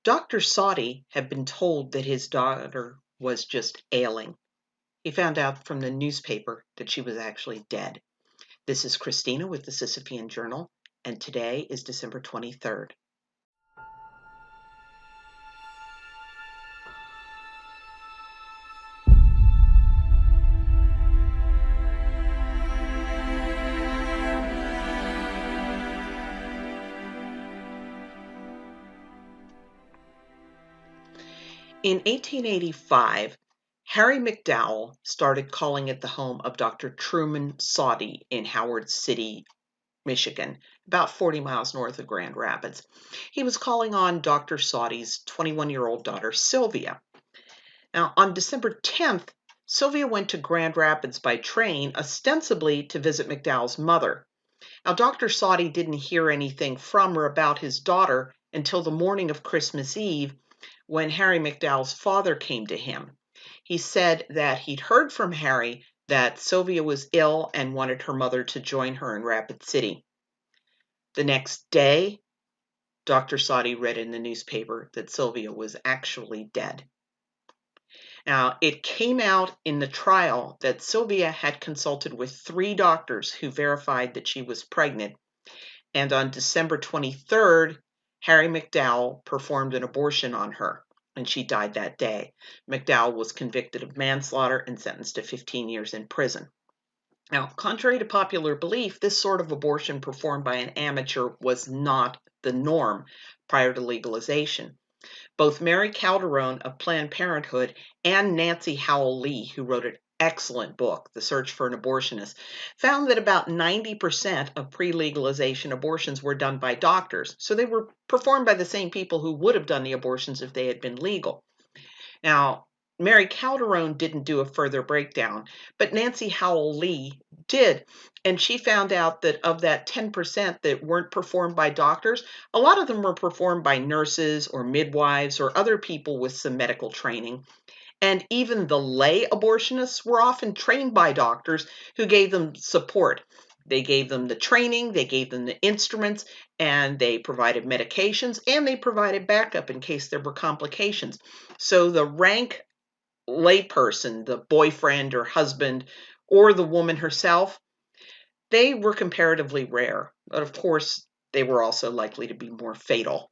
Dr. Sawdy had been told that his daughter was just ailing. He found out from the newspaper that she was actually dead. This is Christina with the Sisyphean Journal, and today is December 23rd. In 1885, Harry McDowell started calling at the home of Dr. Truman Sawdy in Howard City, Michigan, about 40 miles north of Grand Rapids. He was calling on Dr. Sawdy's 21-year-old daughter, Sylvia. Now, on December 10th, Sylvia went to Grand Rapids by train, ostensibly to visit McDowell's mother. Now, Dr. Sawdy didn't hear anything from or about his daughter until the morning of Christmas Eve, when Harry McDowell's father came to him. He said that he'd heard from Harry that Sylvia was ill and wanted her mother to join her in Rapid City. The next day, Dr. Sawdy read in the newspaper that Sylvia was actually dead. Now, it came out in the trial that Sylvia had consulted with 3 doctors who verified that she was pregnant, and on December 23rd, Harry McDowell performed an abortion on her, and she died that day. McDowell was convicted of manslaughter and sentenced to 15 years in prison. Now, contrary to popular belief, this sort of abortion performed by an amateur was not the norm prior to legalization. Both Mary Calderone of Planned Parenthood and Nancy Howell Lee, who wrote an excellent book, The Search for an Abortionist, found that about 90% of pre-legalization abortions were done by doctors. So they were performed by the same people who would have done the abortions if they had been legal. Now, Mary Calderone didn't do a further breakdown, but Nancy Howell Lee did. And she found out that of that 10% that weren't performed by doctors, a lot of them were performed by nurses or midwives or other people with some medical training. And even the lay abortionists were often trained by doctors who gave them support. They gave them the training, they gave them the instruments, and they provided medications, and they provided backup in case there were complications. So the rank layperson, the boyfriend or husband, or the woman herself, they were comparatively rare. But of course, they were also likely to be more fatal.